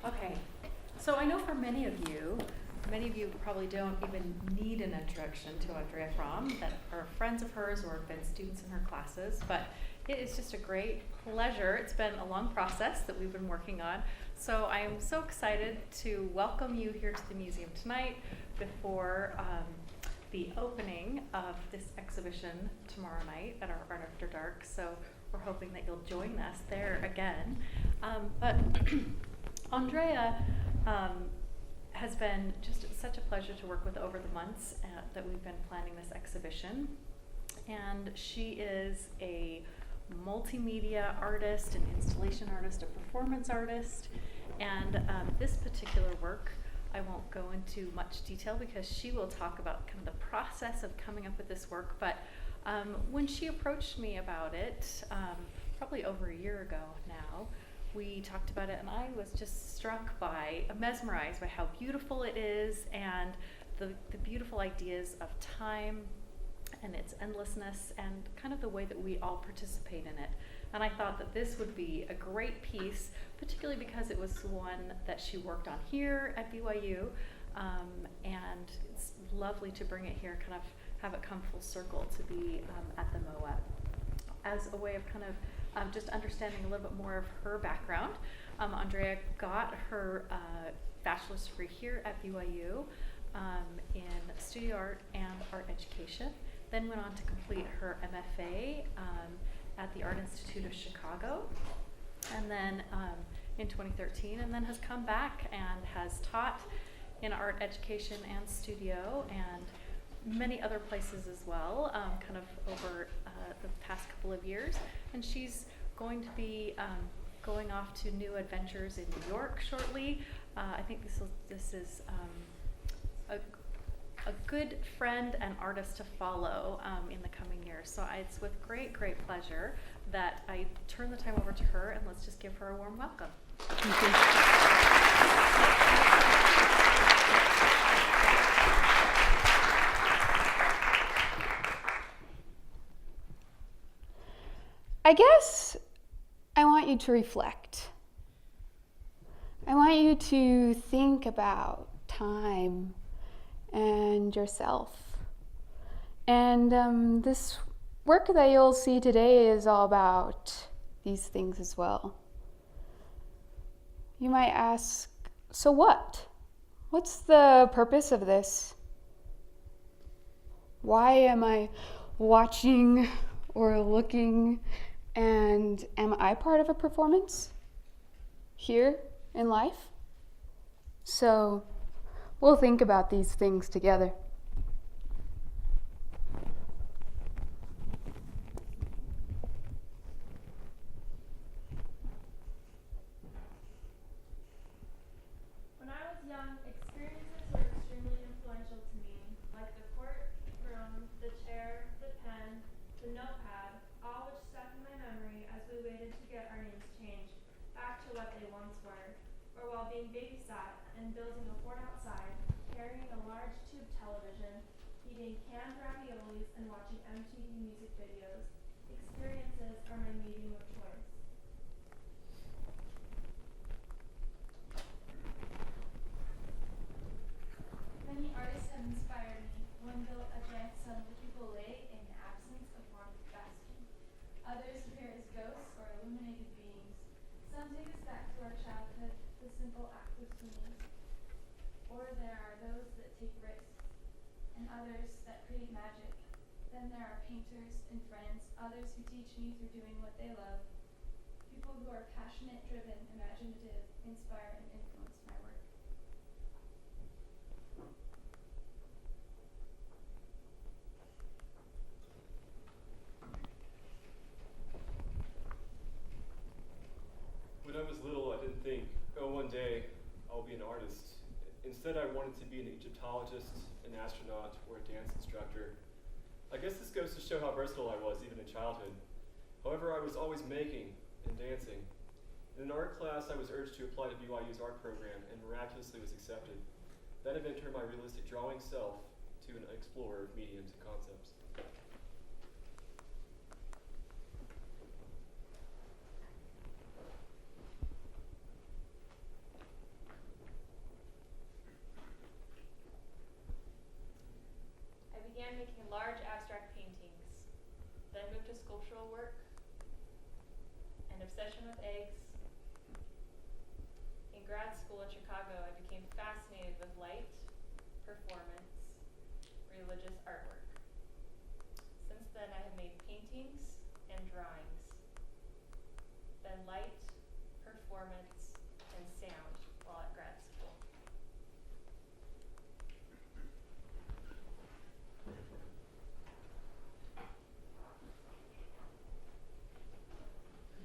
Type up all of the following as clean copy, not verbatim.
Okay, so I know for many of you probably don't even need an introduction to Aundrea Frahm, that are friends of hers or have been students in her classes, but it is just a great pleasure. It's been a long process that we've been working on, so I am so excited to welcome you here to the museum tonight before the opening of this exhibition tomorrow night at our Art After Dark. So we're hoping that you'll join us there again. But Aundrea has been just such a pleasure to work with over the months that we've been planning this exhibition. And she is a multimedia artist, an installation artist, a performance artist. And this particular work, I won't go into much detail because she will talk about kind of the process of coming up with this work. But when she approached me about it, probably over a year ago now, we talked about it and I was just struck by, mesmerized by how beautiful it is and the beautiful ideas of time and its endlessness and kind of the way that we all participate in it. And I thought that this would be a great piece, particularly because it was one that she worked on here at BYU, and it's lovely to bring it here, kind of have it come full circle to be at the MOA. As a way of kind of just understanding a little bit more of her background, Aundrea got her bachelor's degree here at BYU in studio art and art education, then went on to complete her MFA at the Art Institute of Chicago, and then in 2013, and then has come back and has taught in art education and studio and many other places as well, kind of over the past couple of years. And she's going to be going off to new adventures in New York shortly. I think this is a good friend and artist to follow in the coming years. So it's with great pleasure that I turn the time over to her, and let's just give her a warm welcome. Thank you. I guess I want you to reflect. I want you to think about time and yourself. And this work that you'll see today is all about these things as well. You might ask, so what? What's the purpose of this? Why am I watching or looking? And am I part of a performance here in life? So we'll think about these things together. When I was young, experiences were extremely influential to me, like the courtroom, the chair, the pen, the notepad, all which stuck in my memory as we waited to get our names changed back to what they once were, or while being babysat and building a fort outside, carrying a large tube television, eating canned raviolis and watching MTV music videos. Experiences are my medium of choice. Many artists have inspired me. One built a giant sun for people lay in the absence of warmth basking. Others appear as ghosts or illuminated beings. Some take us back to our childhood, the simple act of swimming. Or there are those that take risks, and others that create magic. Then there are painters and friends, others who teach me through doing what they love. People who are passionate, driven, imaginative, inspire and influence my work. When I was little, I didn't think, oh, one day I'll be an artist. Instead, I wanted to be an Egyptologist, an astronaut, or a dance instructor. I guess this goes to show how versatile I was, even in childhood. However, I was always making and dancing. In an art class, I was urged to apply to BYU's art program and miraculously was accepted. That event turned my realistic drawing self to an explorer of mediums and concepts. making large abstract paintings, then moved to sculptural work, an obsession with eggs. In grad school in Chicago, I became fascinated with light, performance, religious artwork. Since then, I have made paintings and drawings, then light, performance, and sound while at grad school.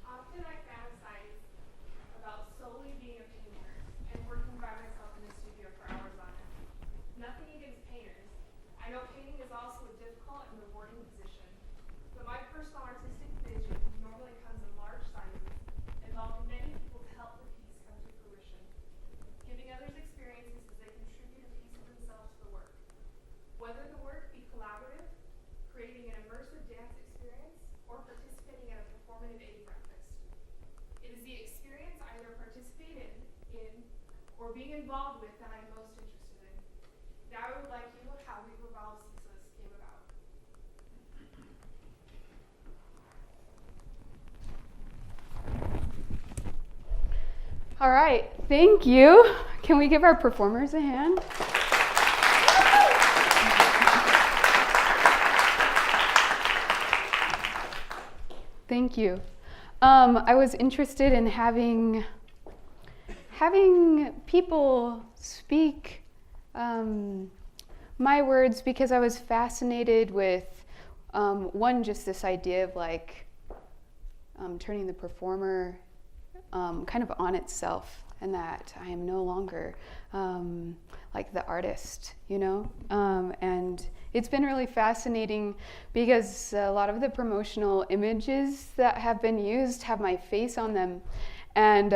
Often I fantasize about solely being a painter and working by myself in the studio for hours on end. Nothing against painters. I know painting is also a difficult and rewarding position, but my personal artistic vision normally comes in large sizes, involving many people to help the piece come to fruition, giving others experiences as they contribute a piece of themselves to the work. Whether the work be collaborative, creating an immersive dance experience, or participating at a performative aid breakfast. It is the experience I either participate in or being involved with that I am most interested in. Now I would like you to how Revolve Ceaseless came about. All right, thank you. Can we give our performers a hand? Thank you. I was interested in having people speak my words because I was fascinated with one, just this idea of like turning the performer kind of on itself, and that I am no longer like the artist, you know? And it's been really fascinating because a lot of the promotional images that have been used have my face on them. And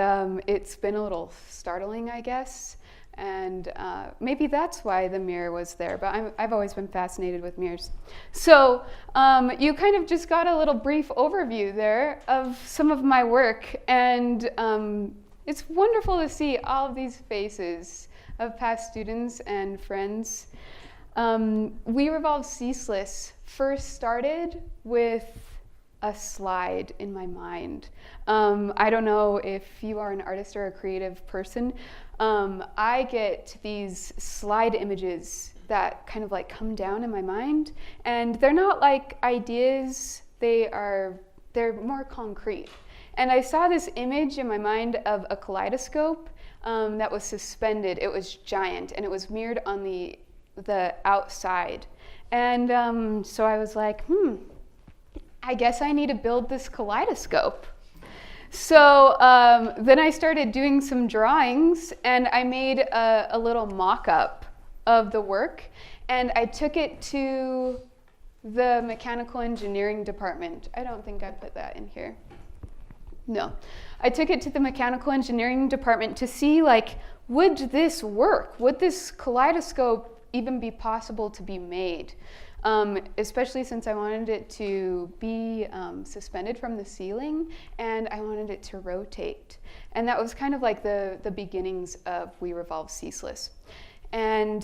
it's been a little startling, I guess. And maybe that's why the mirror was there, but I've always been fascinated with mirrors. So you kind of just got a little brief overview there of some of my work, and it's wonderful to see all of these faces of past students and friends. We Revolve Ceaseless first started with a slide in my mind. I don't know if you are an artist or a creative person. I get these slide images that kind of like come down in my mind, and they're not like ideas, they're more concrete. And I saw this image in my mind of a kaleidoscope that was suspended. It was giant, and it was mirrored on the outside. And so I was like, I guess I need to build this kaleidoscope. So then I started doing some drawings, and I made a little mock-up of the work, and I took it to the mechanical engineering department. I don't think I put that in here. No. I took it to the mechanical engineering department to see, like, would this work? Would this kaleidoscope even be possible to be made? Especially since I wanted it to be suspended from the ceiling, and I wanted it to rotate. And that was kind of like the beginnings of We Revolve Ceaseless. And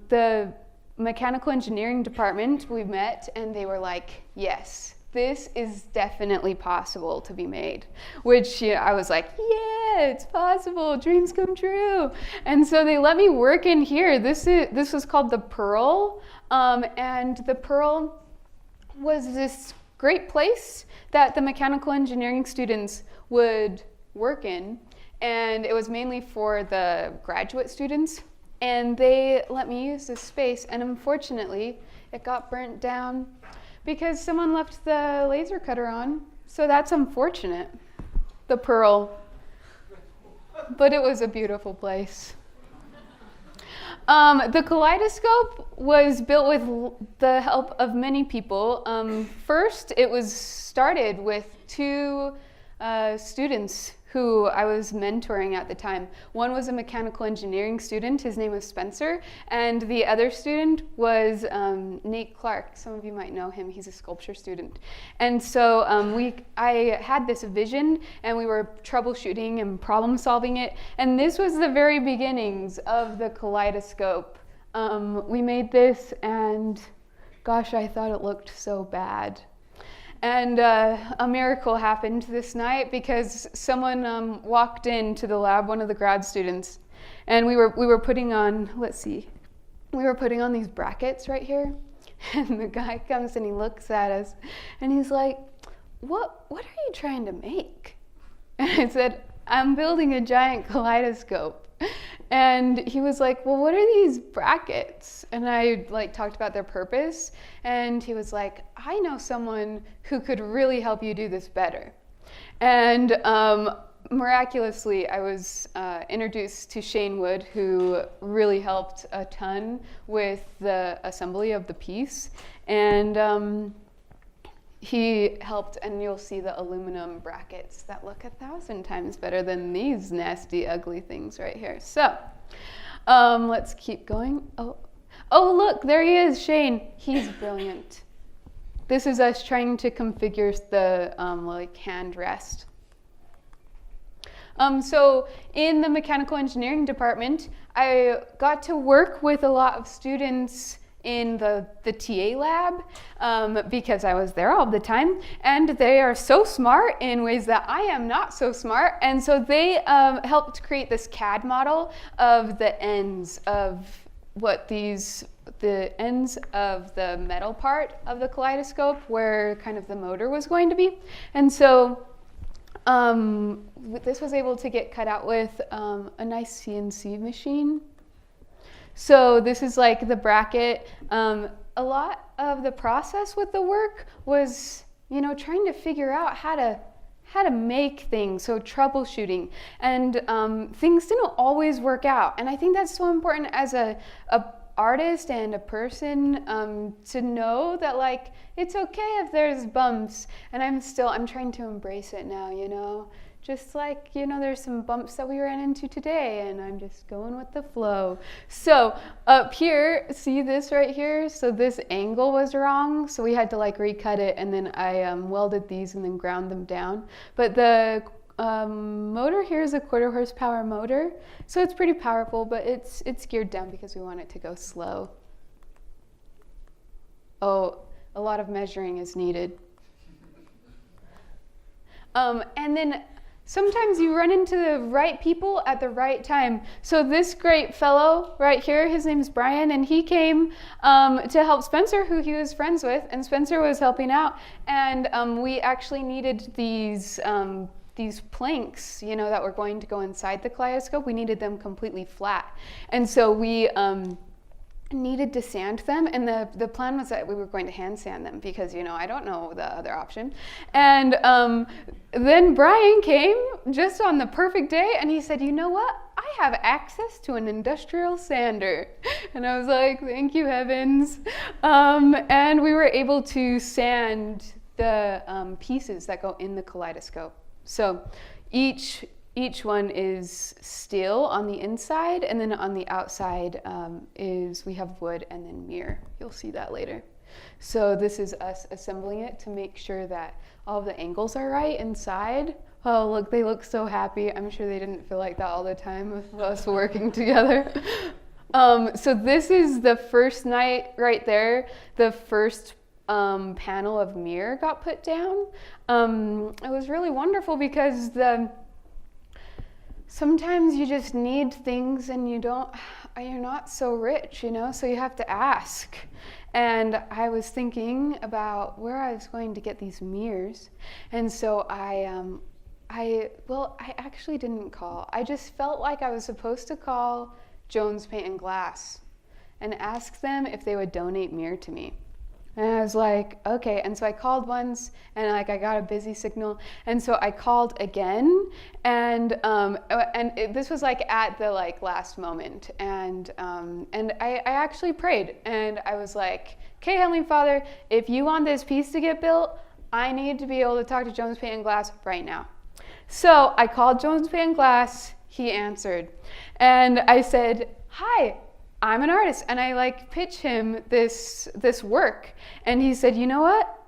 the mechanical engineering department, we met, and they were like, yes, this is definitely possible to be made. Which, you know, I was like, yeah, it's possible, dreams come true. And so they let me work in here. This was called the Pearl. And the Pearl was this great place that the mechanical engineering students would work in, and it was mainly for the graduate students, and they let me use this space, and unfortunately it got burnt down because someone left the laser cutter on, so that's unfortunate, the Pearl, but it was a beautiful place. The kaleidoscope was built with the help of many people. First, it was started with two students who I was mentoring at the time. One was a mechanical engineering student, his name was Spencer, and the other student was Nate Clark. Some of you might know him, he's a sculpture student. And so I had this vision, and we were troubleshooting and problem solving it, and this was the very beginnings of the kaleidoscope. We made this, and gosh, I thought it looked so bad. And a miracle happened this night because someone walked into the lab, one of the grad students, and we were putting on, we were putting on these brackets right here. And the guy comes and he looks at us and he's like, what are you trying to make? And I said, I'm building a giant kaleidoscope. And he was like, well, what are these brackets? And I talked about their purpose. And he was like, I know someone who could really help you do this better. And miraculously, I was introduced to Shane Wood, who really helped a ton with the assembly of the piece. And he helped, and you'll see the aluminum brackets that look 1,000 times better than these nasty, ugly things right here. So let's keep going. Oh, look, there he is, Shane. He's brilliant. This is us trying to configure the hand rest. So in the mechanical engineering department, I got to work with a lot of students in the TA lab because I was there all the time, and they are so smart in ways that I am not so smart, and so they helped create this CAD model of the ends of the ends of the metal part of the kaleidoscope where kind of the motor was going to be. And so this was able to get cut out with a nice CNC machine. So this is like the bracket. A lot of the process with the work was, trying to figure out how to make things, so troubleshooting. And things didn't always work out. And I think that's so important as a artist and a person to know that it's okay if there's bumps. And I'm trying to embrace it now, just there's some bumps that we ran into today, and I'm just going with the flow. So up here, see this right here? So this angle was wrong, so we had to recut it, and then I welded these and then ground them down. But the motor here is a 1/4 horsepower motor, so it's pretty powerful, but it's geared down because we want it to go slow. Oh, a lot of measuring is needed. And then sometimes you run into the right people at the right time. So this great fellow right here, his name's Brian, and he came to help Spencer, who he was friends with, and Spencer was helping out. And we actually needed these planks, that were going to go inside the kaleidoscope. We needed them completely flat. And so we needed to sand them, and the plan was that we were going to hand sand them because I don't know the other option. And then Brian came just on the perfect day, and he said, you know what, I have access to an industrial sander. And I was like, thank you heavens. And we were able to sand the pieces that go in the kaleidoscope. So each one is steel on the inside, and then on the outside we have wood and then mirror. You'll see that later. So this is us assembling it to make sure that all of the angles are right inside. Oh, look, they look so happy. I'm sure they didn't feel like that all the time with us working together. So this is the first night right there. The first panel of mirror got put down. It was really wonderful because sometimes you just need things and you're not so rich, so you have to ask. And I was thinking about where I was going to get these mirrors. And so I actually didn't call. I just felt like I was supposed to call Jones Paint and Glass and ask them if they would donate mirror to me. And I was like, okay. And so I called once, and I got a busy signal. And so I called again, and this was at the last moment. And I actually prayed, and I was like, okay, Heavenly Father, if you want this piece to get built, I need to be able to talk to Jones Paint and Glass right now. So I called Jones Paint and Glass. He answered, and I said, hi, I'm an artist, and I pitch him this work, and he said, you know what?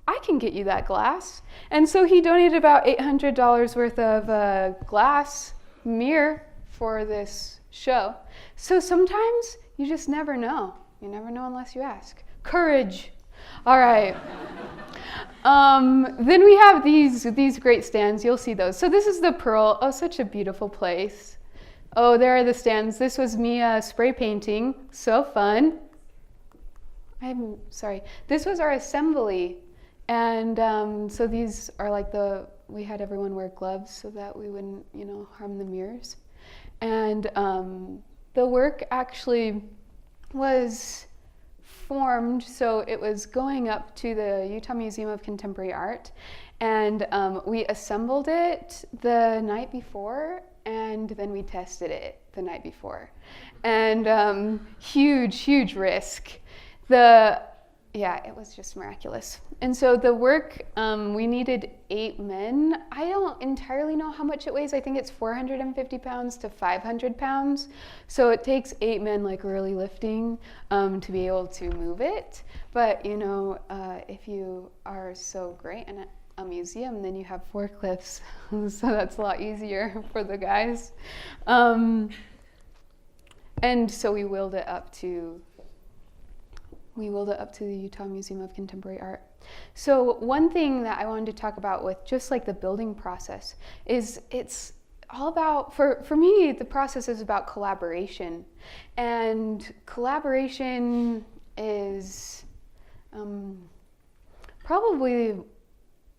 I can get you that glass. And so he donated about $800 worth of glass mirror for this show. So sometimes you just never know. You never know unless you ask. Courage. All right. Then we have these great stands. You'll see those. So this is the Pearl. Oh, such a beautiful place. Oh, there are the stands. This was me spray painting. So fun. I'm sorry. This was our assembly. And so these are like we had everyone wear gloves so that we wouldn't, harm the mirrors. And the work actually was formed, so it was going up to the Utah Museum of Contemporary Art, and we assembled it the night before, and then we tested it the night before. And huge risk. It was just miraculous. And so the work, we needed 8 men. I don't entirely know how much it weighs. I think it's 450 pounds to 500 pounds. So it takes 8 men like really lifting to be able to move it. But if you are so great in a museum, then you have forklifts. So that's a lot easier for the guys. And so we wheeled it up to the Utah Museum of Contemporary Art. So one thing that I wanted to talk about with just like the building process is it's all about, for me, the process is about collaboration. And collaboration is probably,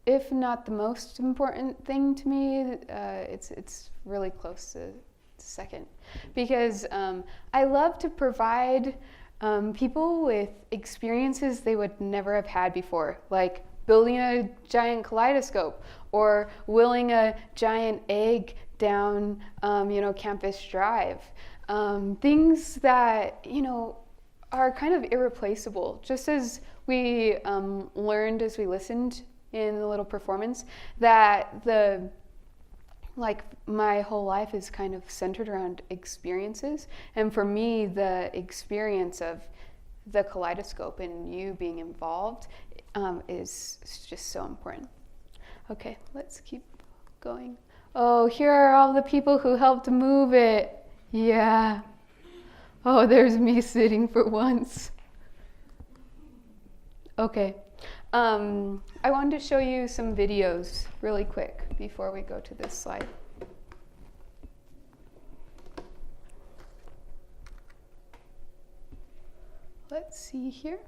if not the most important thing to me, it's really close to second. Because I love to provide people with experiences they would never have had before, like building a giant kaleidoscope or wheeling a giant egg down, Campus Drive. Things that, are kind of irreplaceable. Just as we learned as we listened in the little performance, that my whole life is kind of centered around experiences. And for me, the experience of the kaleidoscope and you being involved is just so important. Okay, let's keep going. Oh, here are all the people who helped move it. Yeah. Oh, there's me sitting for once. Okay. I wanted to show you some videos really quick before we go to this slide. Let's see here.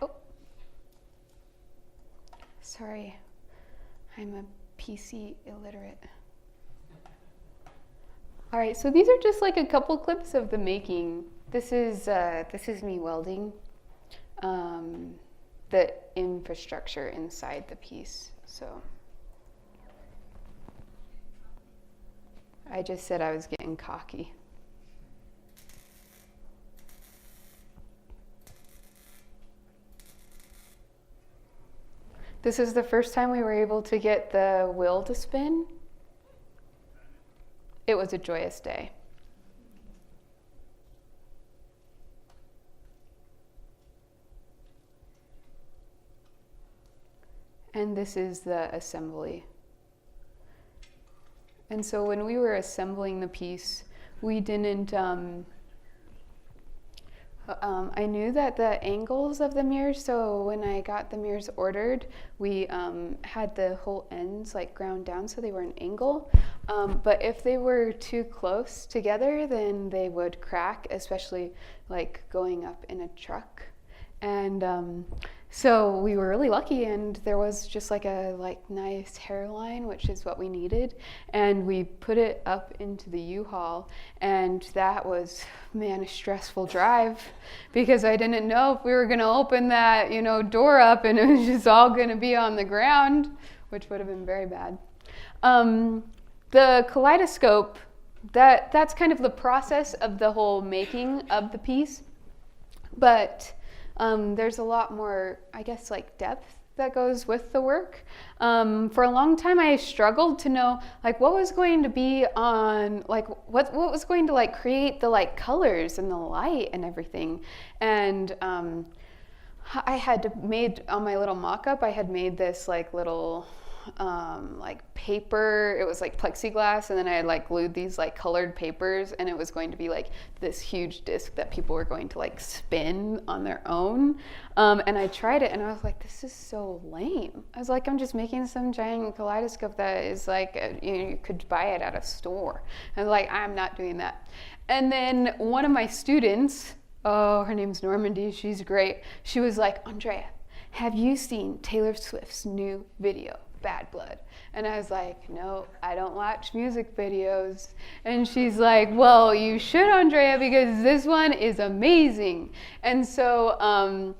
Oh, sorry, I'm a PC illiterate. All right, so these are just like a couple clips of the making. This is me welding the infrastructure inside the piece. So I just said I was getting cocky. This is the first time we were able to get the wheel to spin. It was a joyous day. And this is the assembly. And so when we were assembling the piece, we didn't, I knew that the angles of the mirrors, so when I got the mirrors ordered, we had the whole ends like ground down so they were an angle. But if they were too close together, then they would crack, especially like going up in a truck. And so we were really lucky, and there was just like a nice hairline, which is what we needed, and we put it up into the U-Haul, and that was, man, a stressful drive, because I didn't know if we were going to open that, door up and it was just all going to be on the ground, which would have been very bad. The kaleidoscope, that's kind of the process of the whole making of the piece, but there's a lot more, I guess, depth that goes with the work. For a long time, I struggled to know, what was going to be on, what was going to, create the, colors and the light and everything. And I had made, on my little mock-up, I had made this, little, like paper. It was like plexiglass, and then I had like glued these like colored papers, and it was going to be like this huge disc that people were going to like spin on their own. And I tried it, and I was like, this is so lame. I was like, I'm just making some giant kaleidoscope that is like, you could buy it at a store. I was like, I'm not doing that. And then one of my students, oh, her name's Normandy, she's great. She was like, Aundrea, have you seen Taylor Swift's new video, Bad Blood? And I was like, no, I don't watch music videos. And she's like, well, you should, Aundrea, because this one is amazing. And so I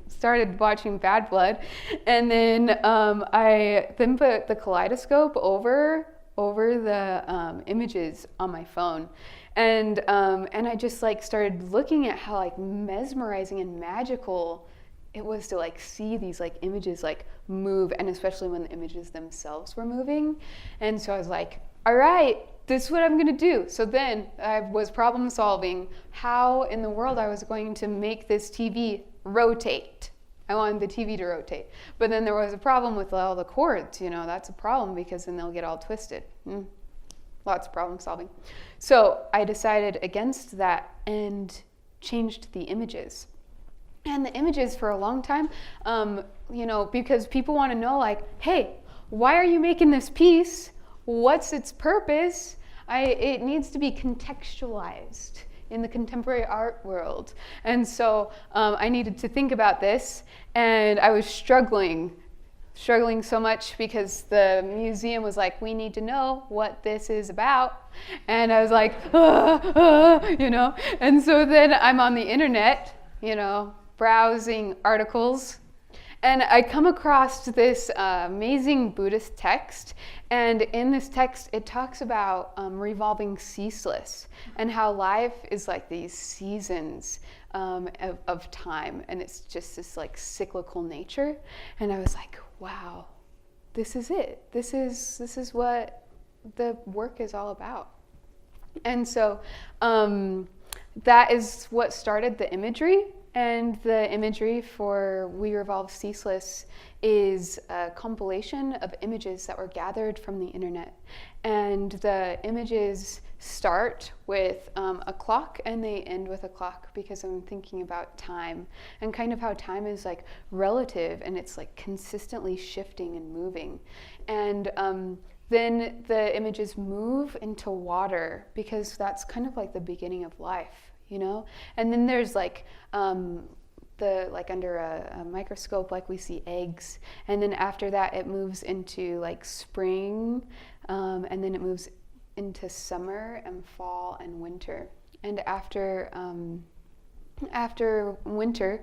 started watching Bad Blood, and then I then put the kaleidoscope over the images on my phone. And I just like started looking at how like mesmerizing and magical it was to like see these like images like move, and especially when the images themselves were moving. And so I was like, all right, this is what I'm gonna do. So then I was problem solving how in the world I was going to make this TV rotate. I wanted the TV to rotate. But then there was a problem with all the cords, that's a problem because then they'll get all twisted. Lots of problem solving. So I decided against that and changed the images. And the images for a long time, because people want to know like, hey, why are you making this piece? What's its purpose? It needs to be contextualized in the contemporary art world. And so I needed to think about this, and I was struggling so much because the museum was like, we need to know what this is about. And I was like, and so then I'm on the internet, browsing articles, and I come across this amazing Buddhist text, and in this text it talks about revolving ceaseless and how life is like these seasons of time, and it's just this like cyclical nature. And I was like, wow, this is it. This is what the work is all about. And so that is what started the imagery. And the imagery for We Revolve Ceaseless is a compilation of images that were gathered from the internet. And the images start with a clock, and they end with a clock, because I'm thinking about time and kind of how time is like relative, and it's like consistently shifting and moving. And then the images move into water, because that's kind of like the beginning of life. And then there's like under a microscope, like we see eggs, and then after that it moves into like spring, and then it moves into summer and fall and winter. And after winter,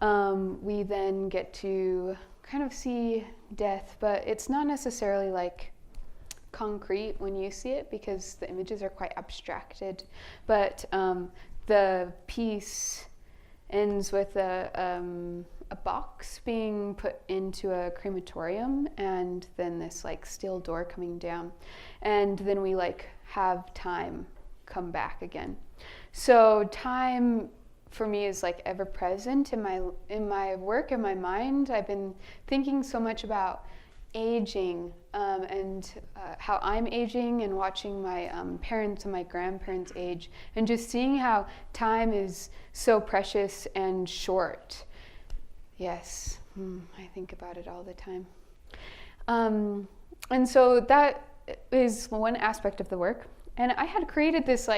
we then get to kind of see death, but it's not necessarily like concrete when you see it, because the images are quite abstracted. But the piece ends with a box being put into a crematorium, and then this like steel door coming down, and then we like have time come back again. So time for me is like ever present in my work, in my mind. I've been thinking so much about aging, and how I'm aging, and watching my parents and my grandparents age, and just seeing how time is so precious and short. Yes, I think about it all the time. And so that is one aspect of the work. And I had created this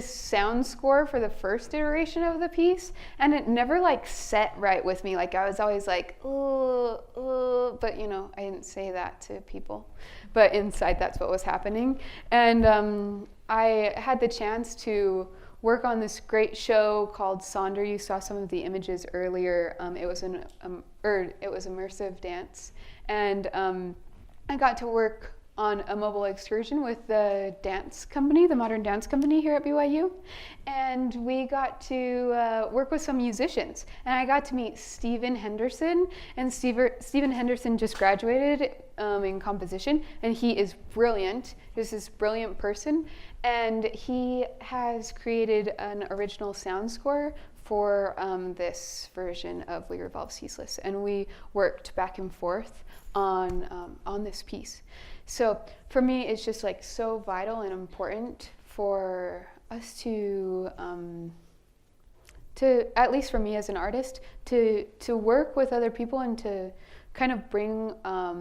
sound score for the first iteration of the piece, and it never like set right with me. Like I was always like, but I didn't say that to people, but inside that's what was happening. And I had the chance to work on this great show called Sonder. You saw some of the images earlier. It was immersive dance, and I got to work on a mobile excursion with the dance company, the modern dance company here at BYU. And we got to work with some musicians. And I got to meet Stephen Henderson. And Stephen Henderson just graduated in composition. And he is brilliant. He's this brilliant person. And he has created an original sound score for this version of We Revolve Ceaseless, and we worked back and forth on this piece. So for me, it's just like so vital and important for us to at least for me as an artist, to work with other people and to kind of bring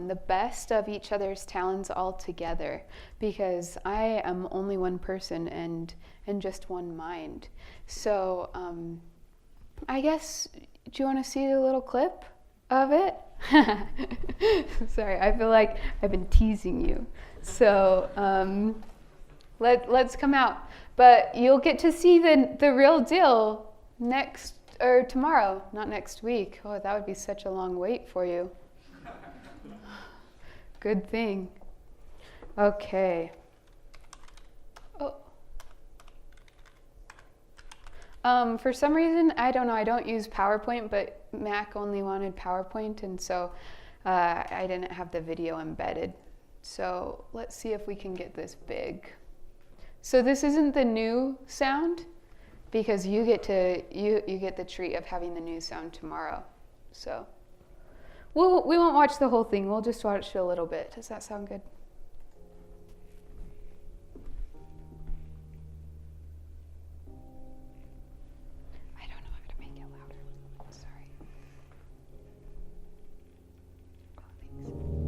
the best of each other's talents all together, because I am only one person and just one mind. So I guess, do you want to see a little clip of it? Sorry, I feel like I've been teasing you. So let's come out. But you'll get to see the real deal tomorrow, not next week. Oh, that would be such a long wait for you. Good thing. Okay. Oh. For some reason, I don't know, I don't use PowerPoint, but Mac only wanted PowerPoint, and so I didn't have the video embedded. So let's see if we can get this big. So this isn't the new sound, because you get the treat of having the new sound tomorrow. So we won't watch the whole thing. We'll just watch a little bit. Does that sound good? I don't know how to make it louder. I'm sorry. Oh, thanks.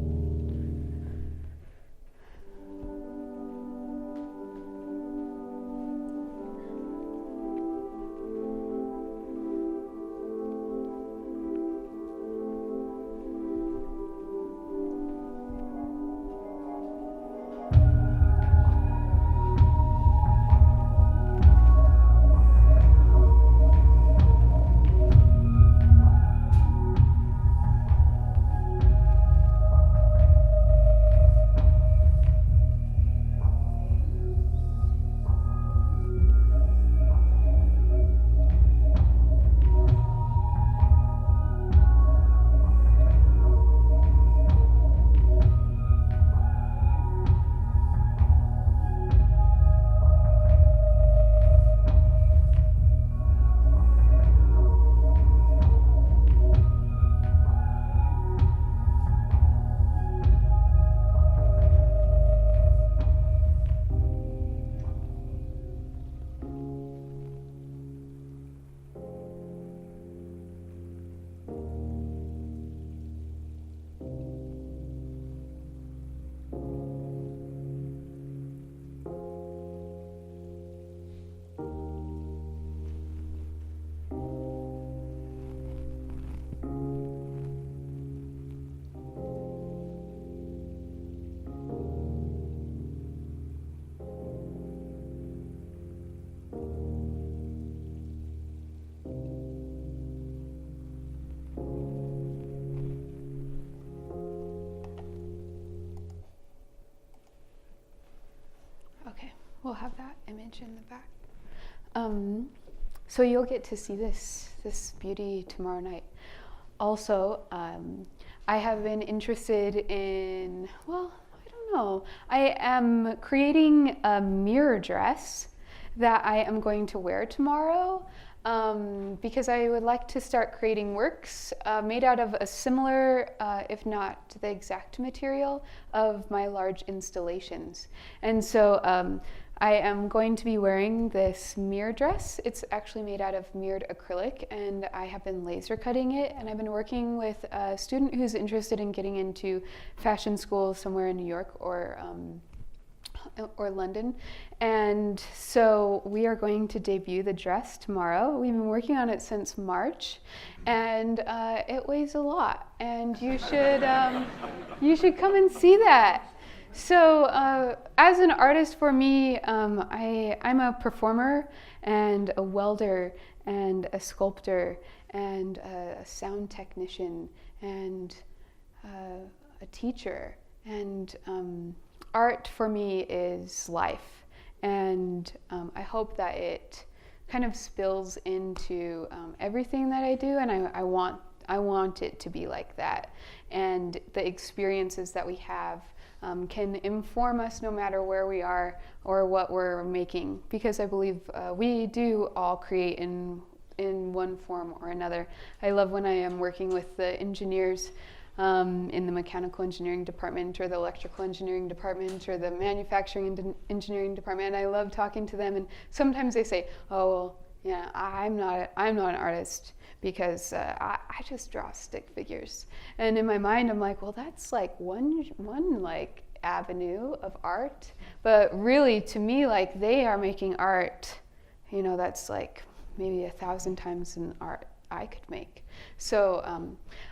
We'll have that image in the back. So you'll get to see this beauty tomorrow night. Also, I have been interested in, well, I don't know. I am creating a mirror dress that I am going to wear tomorrow, because I would like to start creating works made out of a similar, if not the exact material, of my large installations. And so I am going to be wearing this mirror dress. It's actually made out of mirrored acrylic, and I have been laser cutting it, and I've been working with a student who's interested in getting into fashion school somewhere in New York or London. And so we are going to debut the dress tomorrow. We've been working on it since March, and it weighs a lot, and you should come and see that. So as an artist, for me, I'm a performer and a welder and a sculptor and a sound technician and a teacher. And art for me is life. And I hope that it kind of spills into everything that I do, and I want it to be like that. And the experiences that we have can inform us no matter where we are or what we're making, because I believe we do all create in in one form or another. I love when I am working with the engineers in the mechanical engineering department or the electrical engineering department or the manufacturing engineering department. I love talking to them, and sometimes they say, "Oh, well, yeah, I'm not an artist because I just draw stick figures." And in my mind, I'm like, well, that's like one like avenue of art, but really, to me, like they are making art. You know, that's like maybe 1,000 times an art I could make. So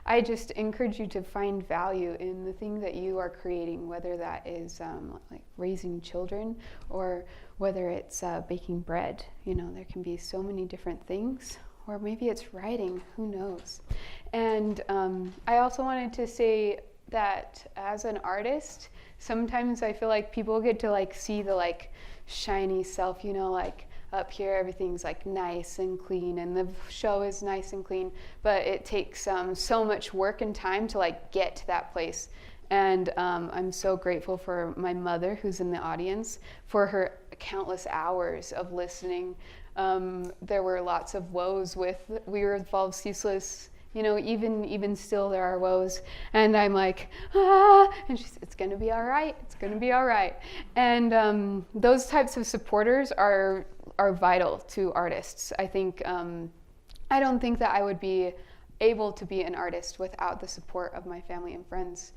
I just encourage you to find value in the thing that you are creating, whether that is like raising children or whether it's baking bread. You know, there can be so many different things, or maybe it's writing, who knows. And I also wanted to say that as an artist, sometimes I feel like people get to like see the like shiny self, you know, like up here everything's like nice and clean and the show is nice and clean, but it takes so much work and time to like get to that place. And I'm so grateful for my mother, who's in the audience, for her countless hours of listening. There were lots of woes with Revolve Ceaseless. You know, even still there are woes, and I'm like, and she said, it's gonna be all right, it's gonna be all right. And those types of supporters are vital to artists. I think, I don't think that I would be able to be an artist without the support of my family and friends.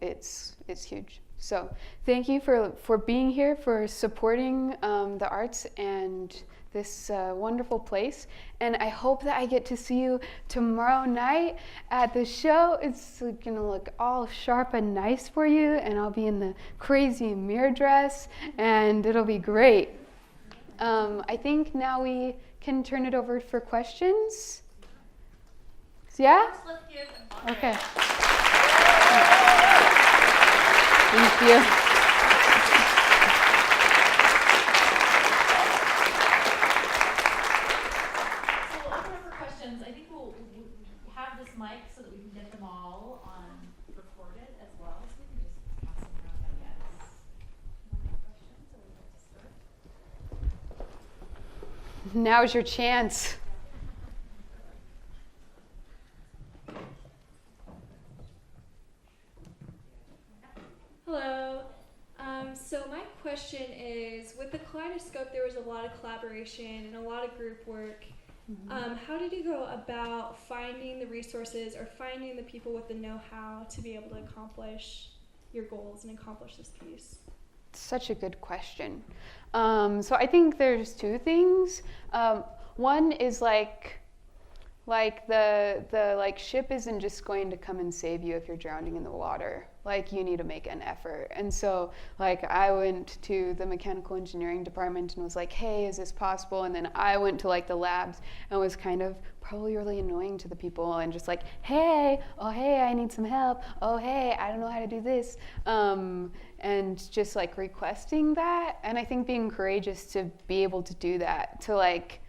It's huge. So thank you for being here, for supporting the arts and this wonderful place. And I hope that I get to see you tomorrow night at the show. It's gonna look all sharp and nice for you, and I'll be in the crazy mirror dress, and it'll be great. I think now we can turn it over for questions. Yeah? Let's give Aundrea. Okay. Thank you. I think we'll have this mic so that we can get them all on recorded as well. So we can just pass them around, I guess. Any questions, or would you like to start? Now's your chance. Hello. So my question is, with the Kaleidoscope, there was a lot of collaboration and a lot of group work. How did you go about finding the resources or finding the people with the know-how to be able to accomplish your goals and accomplish this piece? Such a good question. So I think there's two things. One is like the like ship isn't just going to come and save you if you're drowning in the water. Like you need to make an effort. And so like I went to the mechanical engineering department and was like, hey, is this possible? And then I went to like the labs and was kind of probably really annoying to the people and just like, hey, oh hey, I need some help. Oh hey, I don't know how to do this. And just like requesting that. And I think being courageous to be able to do that, to like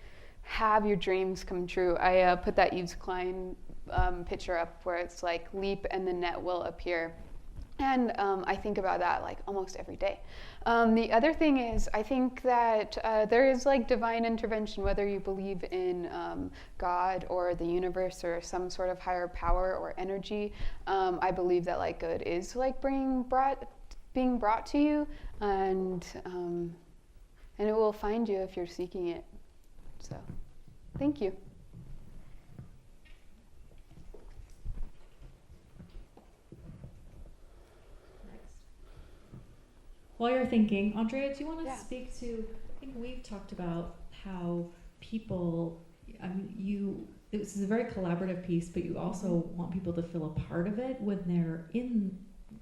have your dreams come true. I put that Yves Klein picture up where it's like leap and the net will appear. And I think about that like almost every day. The other thing is I think that there is like divine intervention, whether you believe in God or the universe or some sort of higher power or energy. I believe that like good is like being brought to you, and it will find you if you're seeking it. So, thank you. While you're thinking, Aundrea, do you want to Yeah. speak to, I think we've talked about how people, I mean, this is a very collaborative piece, but you also want people to feel a part of it when they're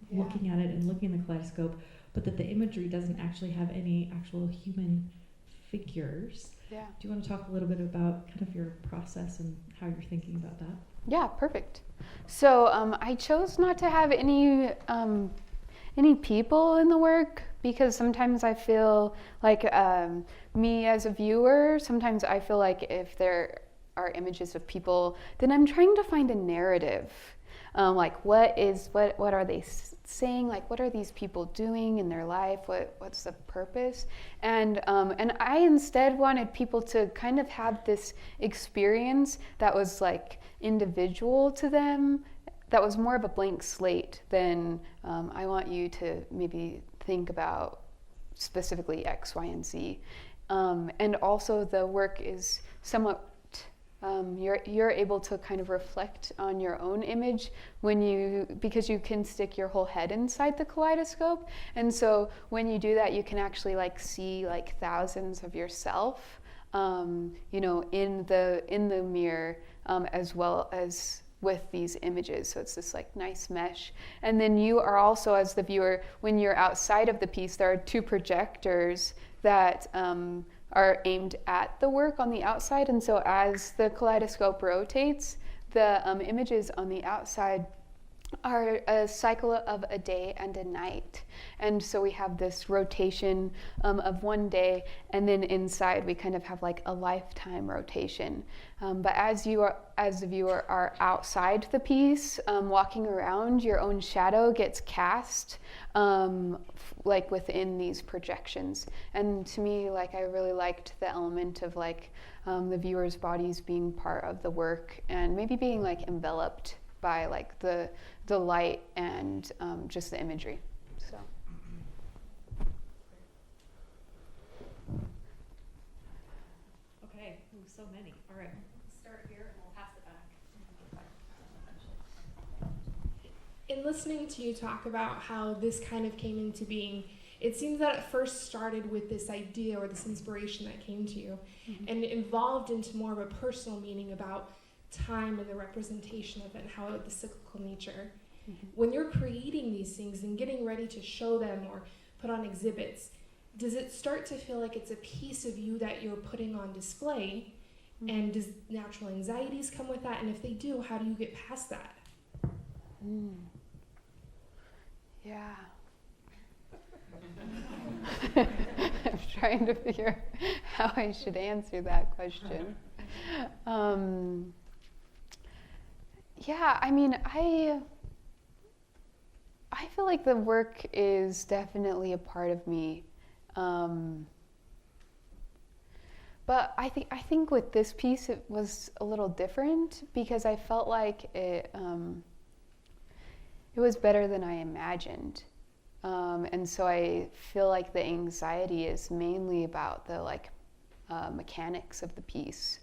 looking at it and looking at the kaleidoscope, but that the imagery doesn't actually have any actual human figures. Yeah. Do you want to talk a little bit about kind of your process and how you're thinking about that? Yeah, perfect. So I chose not to have any people in the work because sometimes I feel like me as a viewer, sometimes I feel like if there are images of people, then I'm trying to find a narrative. Like what are they saying? Like what are these people doing in their life? What's the purpose? And I instead wanted people to kind of have this experience that was like individual to them, that was more of a blank slate than I want you to maybe think about specifically X, Y, and Z. And also the work is somewhat, you're able to kind of reflect on your own image because you can stick your whole head inside the kaleidoscope. And so when you do that, you can actually like see like thousands of yourself, in the mirror, as well as with these images. So it's this like nice mesh. And then you are also, as the viewer, when you're outside of the piece, there are two projectors that are aimed at the work on the outside. And so as the kaleidoscope rotates, the images on the outside are a cycle of a day and a night. And so we have this rotation of one day, and then inside we kind of have like a lifetime rotation. But as the viewer are outside the piece, walking around, your own shadow gets cast like within these projections. And to me, like I really liked the element of like the viewer's bodies being part of the work and maybe being like enveloped by like the light and just the imagery. So. Okay, so many. All right. Start here and we'll pass it back. In listening to you talk about how this kind of came into being, it seems that it first started with this idea or this inspiration that came to you, and it evolved into more of a personal meaning about time and the representation of it and how the cyclical nature. When you're creating these things and getting ready to show them or put on exhibits, does it start to feel like it's a piece of you that you're putting on display? And does natural anxieties come with that? And if they do, how do you get past that? Yeah. I'm trying to figure how I should answer that question. Yeah, I mean, I feel like the work is definitely a part of me. But I think with this piece it was a little different because I felt like it was better than I imagined. And so I feel like the anxiety is mainly about the like mechanics of the piece,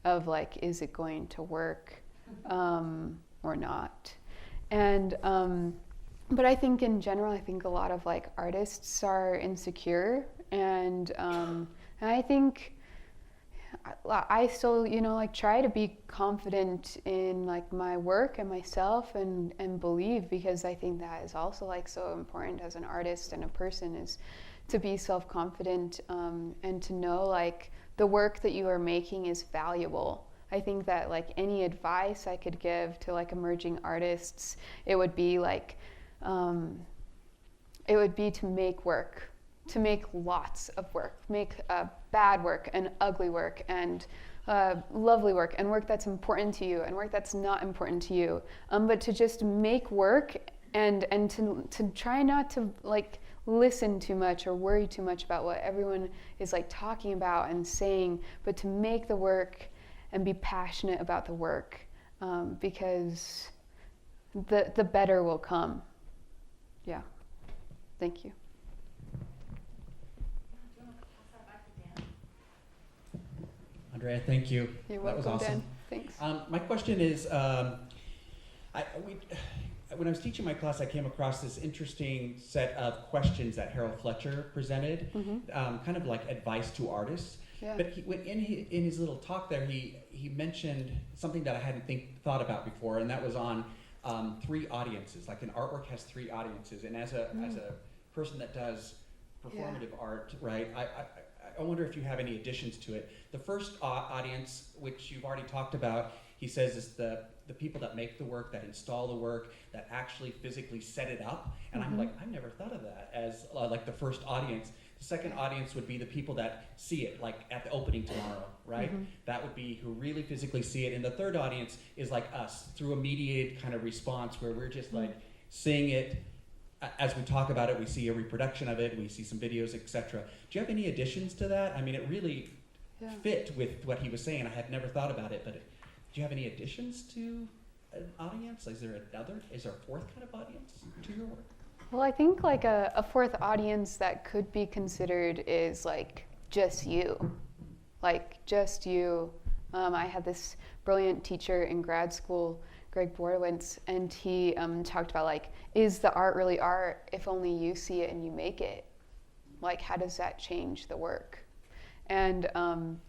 of like, is it going to work or not? And but I think in general, I think a lot of like artists are insecure, and I think I still, like try to be confident in like my work and myself and believe, because I think that is also like so important as an artist and a person, is to be self-confident and to know like the work that you are making is valuable. I think that like any advice I could give to like emerging artists, it would be like, it would be to make work, to make lots of work, make bad work and ugly work and lovely work and work that's important to you and work that's not important to you. But to just make work and to try not to like listen too much or worry too much about what everyone is like talking about and saying, but to make the work and be passionate about the work, because the better will come. Yeah. Thank you. Aundrea, thank you. You're that was welcome, awesome. Dan. Thanks. My question is, when I was teaching my class, I came across this interesting set of questions that Harold Fletcher presented, kind of like advice to artists. Yeah. But in his little talk there, he mentioned something that I hadn't thought about before, and that was on 3 audiences. Like an artwork has 3 audiences, and as a person that does performative art, right? I wonder if you have any additions to it. The first audience, which you've already talked about, he says is the people that make the work, that install the work, that actually physically set it up. And I'm like, I've never thought of that as like the first audience. The second audience would be the people that see it, like at the opening tomorrow, right? Mhm. That would be who really physically see it. And the third audience is like us, through a mediated kind of response where we're just like seeing it. As we talk about it, we see a reproduction of it, we see some videos, etc. Do you have any additions to that? I mean, it really fit with what he was saying. I had never thought about it, but do you have any additions to an audience? Is there a fourth kind of audience to your work? Well, I think like a fourth audience that could be considered is like just you. Like just you. I had this brilliant teacher in grad school, Greg Borowitz, and he talked about like, is the art really art if only you see it and you make it? Like, how does that change the work? And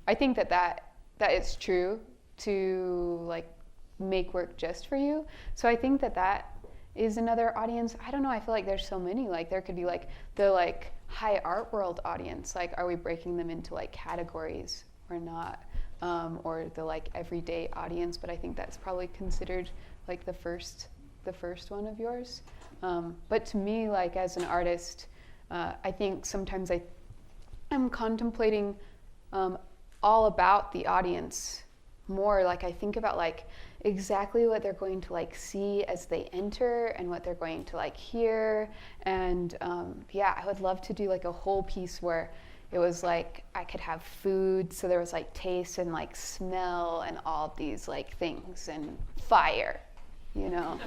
I think that is true to like make work just for you. So I think that is another audience. I don't know, I feel like there's so many. Like there could be like the like high art world audience. Like, are we breaking them into like categories or not? Or the like everyday audience, but I think that's probably considered like the first one of yours. But to me, like as an artist, I think sometimes I'm contemplating all about the audience more. Like I think about like exactly what they're going to like see as they enter and what they're going to like hear. And I would love to do like a whole piece where it was like I could have food, so there was like taste and like smell and all these like things and fire, you know.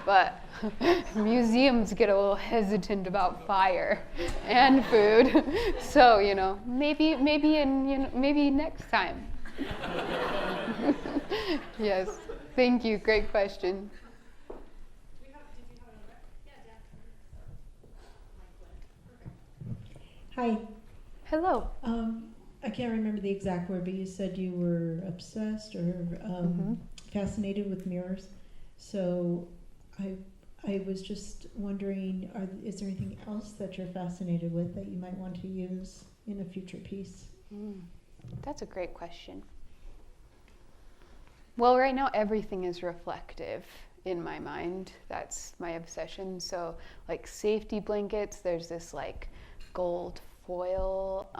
But museums get a little hesitant about fire and food, so you know maybe next time. Yes, thank you. Great question. Hi. Hello. I can't remember the exact word, but you said you were obsessed or fascinated with mirrors. So I was just wondering, is there anything else that you're fascinated with that you might want to use in a future piece? That's a great question. Well, right now everything is reflective in my mind. That's my obsession. So like safety blankets, there's this like gold foil.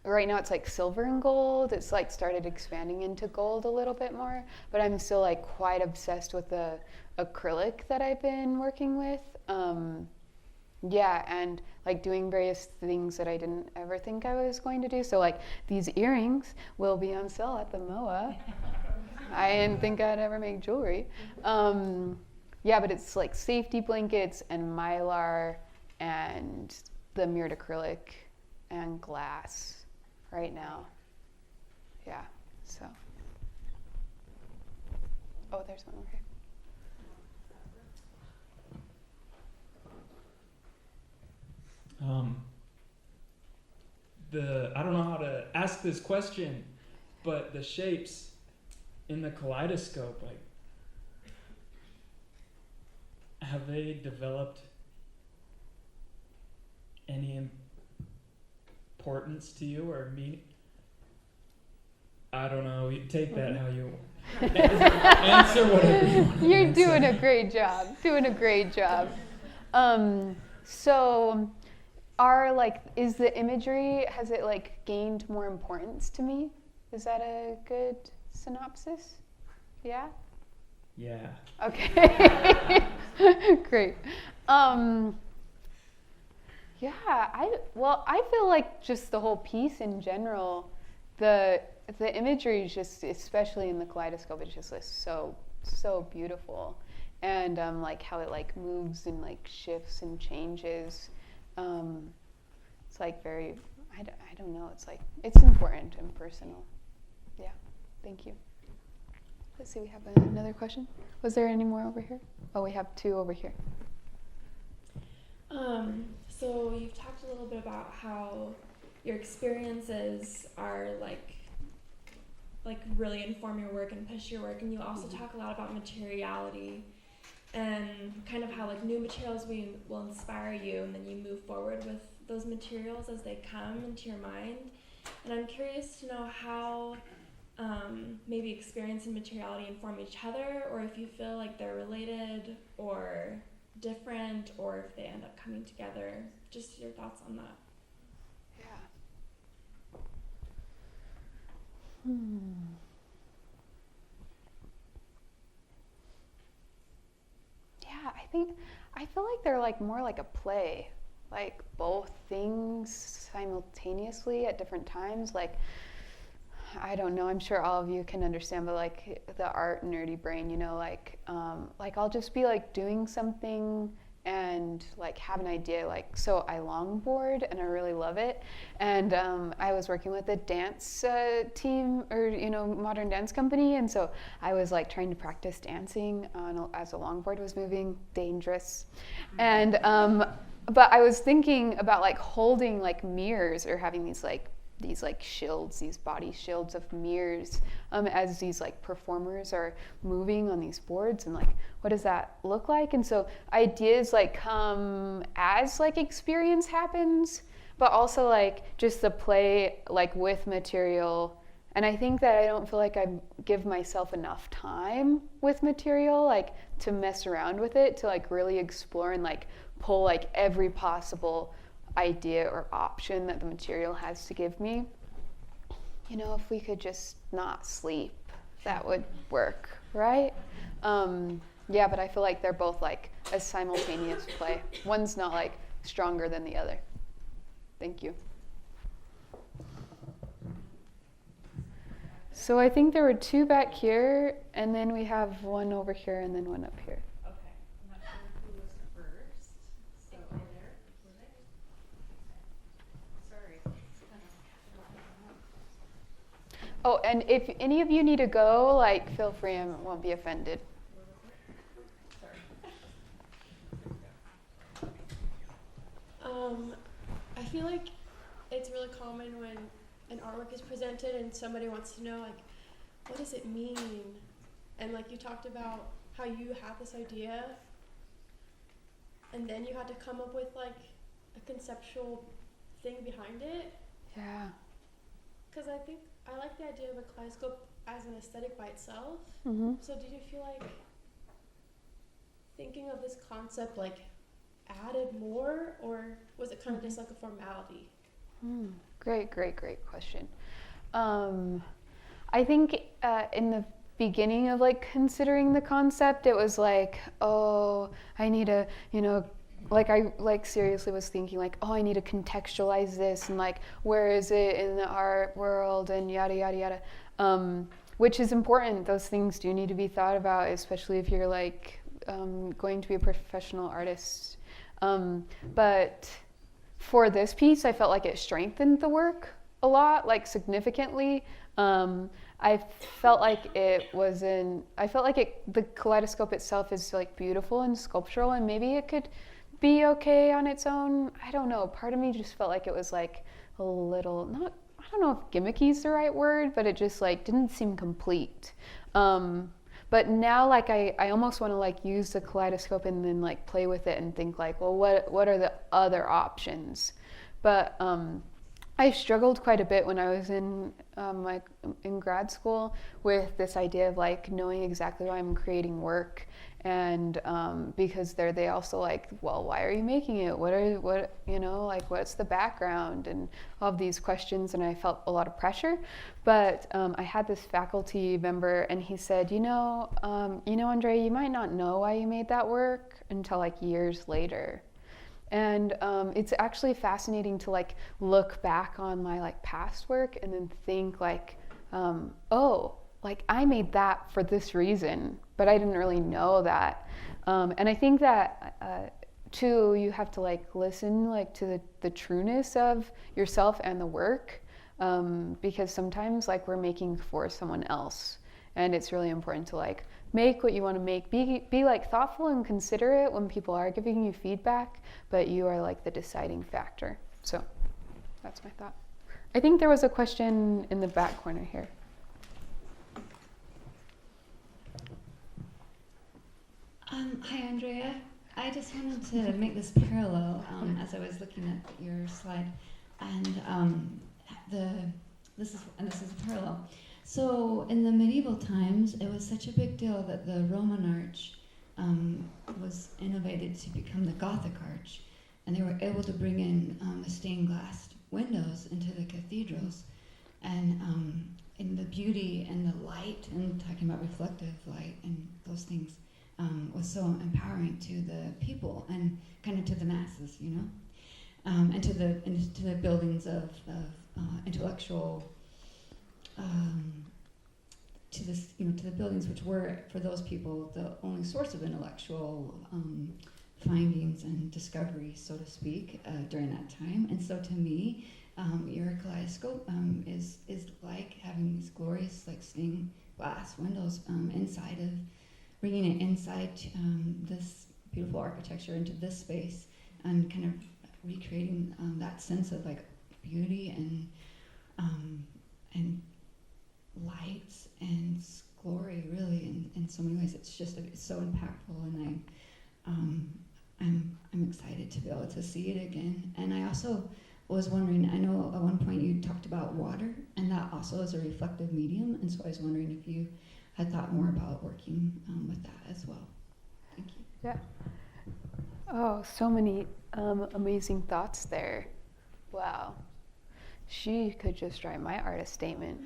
Right now it's like silver and gold. It's like started expanding into gold a little bit more, but I'm still like quite obsessed with the acrylic that I've been working with. And like doing various things that I didn't ever think I was going to do. So like these earrings will be on sale at the MOA. I didn't think I'd ever make jewelry. But it's like safety blankets and Mylar and the mirrored acrylic and glass right now. Yeah, so. Oh, there's one over here. I don't know how to ask this question, but the shapes in the kaleidoscope, like, have they developed any importance to you or meaning? I don't know. You take that how you want. Answer whatever you want. You're doing a great job. So is the imagery, has it like gained more importance to me? Is that a good synopsis? Yeah? Yeah. Okay. Great. I feel like just the whole piece in general, the imagery is just, especially in the kaleidoscope, it's just like so beautiful. And like how it like moves and like shifts and changes. It's like very, I don't know, it's like, it's important and personal. Yeah, thank you. Let's see, we have another question. Was there any more over here? Oh, we have two over here. So you've talked a little bit about how your experiences are like really inform your work and push your work, and you also talk a lot about materiality and kind of how like new materials will inspire you, and then you move forward with those materials as they come into your mind. And I'm curious to know how maybe experience and materiality inform each other, or if you feel like they're related, or different or if they end up coming together. Just your thoughts on that. Yeah. Yeah, I feel like they're like more like a play, like both things simultaneously at different times. Like, I don't know, I'm sure all of you can understand, but like the art nerdy brain, you know, like I'll just be like doing something and like have an idea, like, so I longboard and I really love it. And I was working with a dance team, or, you know, modern dance company. And so I was like trying to practice dancing as a longboard was moving, dangerous. And, but I was thinking about like holding like mirrors or having these shields, these body shields of mirrors, as these like performers are moving on these boards, and like, what does that look like? And so ideas like come as like experience happens, but also like just the play like with material. And I think that I don't feel like I give myself enough time with material, like to mess around with it, to like really explore and like pull like every possible idea or option that the material has to give me. You know, if we could just not sleep, that would work, right? Yeah, but I feel like they're both like a simultaneous play. One's not like stronger than the other. Thank you. So I think there were two back here, and then we have one over here and then one up here. Okay, I'm not sure who was first. So there. Sorry. Oh, and if any of you need to go, like, feel free, I won't be offended. I feel like it's really common when an artwork is presented and somebody wants to know, like, what does it mean? And like you talked about how you had this idea and then you had to come up with like a conceptual thing behind it. Yeah. Because I think I like the idea of a kaleidoscope as an aesthetic by itself. Mm-hmm. So did you feel like thinking of this concept like added more, or was it kind of just like a formality? Great question. I think in the beginning of like considering the concept, it was like, oh, I need to, you know, like I like seriously was thinking like, oh, I need to contextualize this, and like, where is it in the art world, and yada yada yada, which is important. Those things do need to be thought about, especially if you're like going to be a professional artist. But for this piece, I felt like it strengthened the work a lot, like significantly. I felt like the kaleidoscope itself is like beautiful and sculptural, and maybe it could be okay on its own. I don't know. Part of me just felt like it was like a little, I don't know if gimmicky is the right word, but it just like didn't seem complete. But now, like, I almost want to like use the kaleidoscope and then like play with it and think like, well, what are the other options? But I struggled quite a bit when I was in grad school with this idea of like knowing exactly why I'm creating work, and because they also like, well, why are you making it? What's the background, and all of these questions, and I felt a lot of pressure. But I had this faculty member, and he said, Aundrea, you might not know why you made that work until like years later. And it's actually fascinating to like look back on my like past work and then think like, oh, like I made that for this reason, but I didn't really know that. And I think that too, you have to like listen like to the trueness of yourself and the work, because sometimes like we're making for someone else, and it's really important to like make what you want to make. Be like thoughtful and considerate when people are giving you feedback, but you are like the deciding factor. So that's my thought. I think there was a question in the back corner here. Hi, Aundrea. I just wanted to make this parallel as I was looking at your slide, and this is a parallel. So in the medieval times, it was such a big deal that the Roman arch was innovated to become the Gothic arch, and they were able to bring in the stained glass windows into the cathedrals, and in the beauty and the light, and talking about reflective light and those things, was so empowering to the people and kind of to the masses, you know, and to the buildings of intellectual. To this, you know, to the buildings which were for those people the only source of intellectual findings and discoveries, so to speak, during that time. And so, to me, your kaleidoscope is like having these glorious, like stained glass windows inside of, bringing it inside this beautiful architecture into this space, and kind of recreating that sense of like beauty and lights and glory, really, in so many ways. It's just it's so impactful, and I'm excited to be able to see it again. And I also was wondering, I know at one point you talked about water, and that also is a reflective medium, and so I was wondering if you had thought more about working with that as well. Thank you. Yeah. Oh, so many amazing thoughts there. Wow. She could just write my artist statement.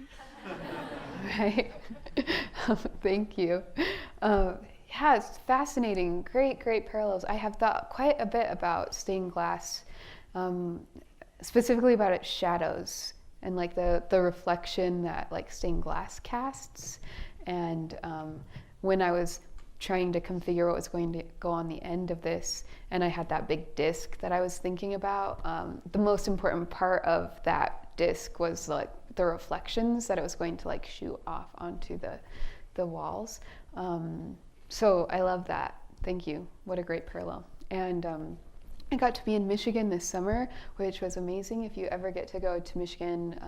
Right? Thank you. Yeah, it's fascinating. Great parallels. I have thought quite a bit about stained glass, specifically about its shadows and like the reflection that like stained glass casts. And when I was trying to configure what was going to go on the end of this, and I had that big disc that I was thinking about, the most important part of that disc was like the reflections that it was going to like shoot off onto the walls. So I love that. Thank you. What a great parallel. And I got to be in Michigan this summer, which was amazing. If you ever get to go to Michigan,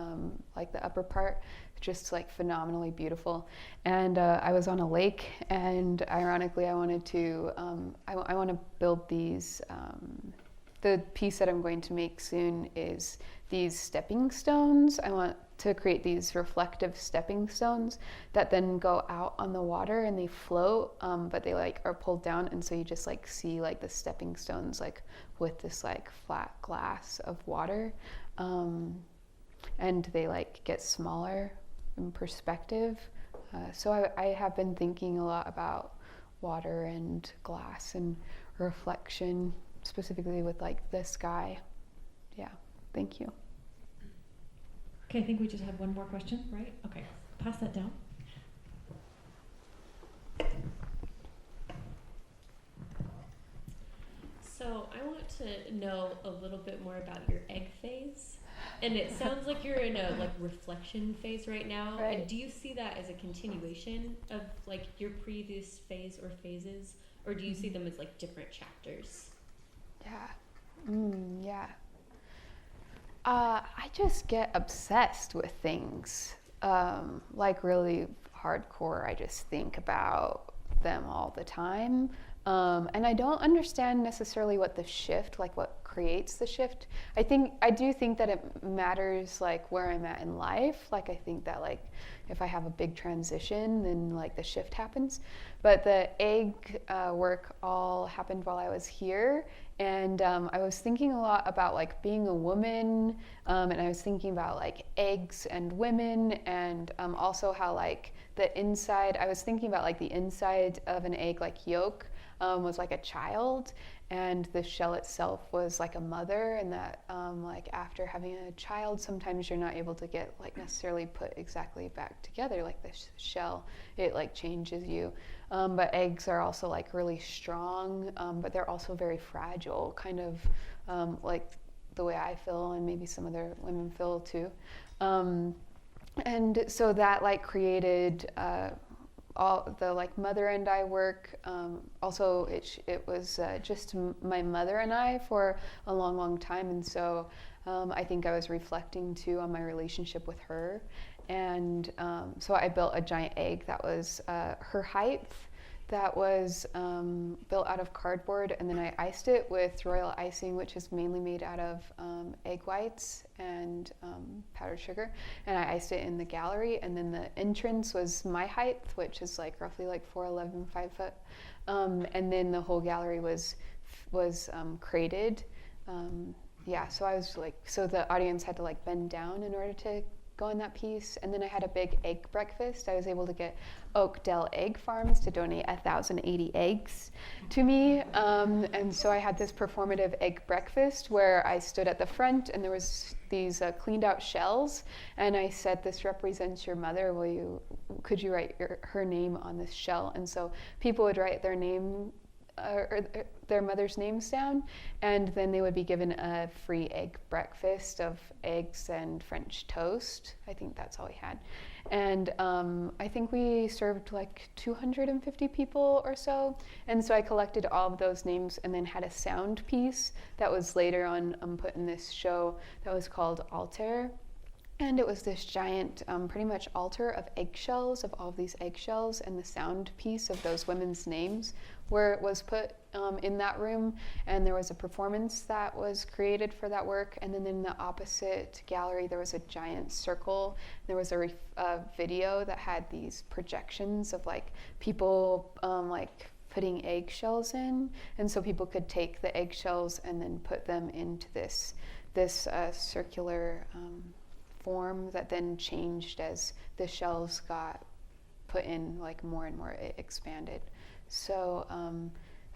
like the upper part, just like phenomenally beautiful. And I was on a lake, and ironically, I wanted to, I want to build these, the piece that I'm going to make soon is these stepping stones. I want to create these reflective stepping stones that then go out on the water and they float, but they like are pulled down, and so you just like see like the stepping stones like with this like flat glass of water, and they like get smaller in perspective. So I have been thinking a lot about water and glass and reflection, specifically with like the sky. Yeah, thank you. Okay, I think we just have one more question, right? Okay, pass that down. So I want to know a little bit more about your egg phase. And it sounds like you're in a like reflection phase right now. Right. And do you see that as a continuation of like your previous phase or phases? Or do you see them as like different chapters? Yeah. Yeah. I just get obsessed with things, like really hardcore. I just think about them all the time. And I don't understand necessarily what the shift, like what creates the shift. I do think that it matters like where I'm at in life. Like I think that like if I have a big transition, then like the shift happens. But the egg work all happened while I was here. And I was thinking a lot about like being a woman, and I was thinking about like eggs and women, and also how like the inside, I was thinking about like the inside of an egg, like yolk, was like a child, and the shell itself was like a mother, and that like after having a child, sometimes you're not able to get like necessarily put exactly back together, like the shell, it like changes you. But eggs are also like really strong, but they're also very fragile, kind of like the way I feel and maybe some other women feel too. And so that like created all the like mother and I work. Also, it was just my mother and I for a long time, and so I think I was reflecting too on my relationship with her. And so I built a giant egg that was her height, that was built out of cardboard, and then I iced it with royal icing, which is mainly made out of egg whites and powdered sugar. And I iced it in the gallery, and then the entrance was my height, which is like roughly like 4'11", 5 foot. And then the whole gallery was crated. So I was like, so the audience had to like bend down in order to go in that piece. And then I had a big egg breakfast. I was able to get Oakdale Egg Farms to donate 1,080 eggs to me. And so I had this performative egg breakfast where I stood at the front, and there was these cleaned out shells, and I said, "This represents your mother. Could you write her name on this shell?" And so people would write their name or their mother's names down, and then they would be given a free egg breakfast of eggs and French toast. I think that's all we had. And I think we served like 250 people or so. And so I collected all of those names and then had a sound piece that was later on put in this show that was called Altar. And it was this giant, pretty much altar of eggshells, of all of these eggshells, and the sound piece of those women's names where it was put in that room. And there was a performance that was created for that work. And then in the opposite gallery, there was a giant circle. There was a video that had these projections of like people like putting eggshells in. And so people could take the eggshells and then put them into this circular form that then changed as the shells got put in, like more and more it expanded. So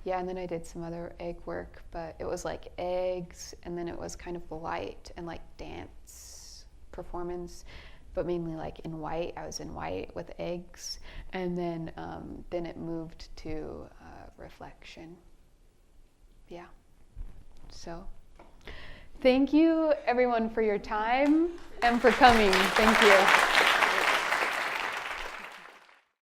and then I did some other egg work, but it was like eggs, and then it was kind of light and like dance performance, but mainly like in white. I was in white with eggs, and then it moved to reflection. Yeah. So thank you everyone for your time and for coming. Thank you.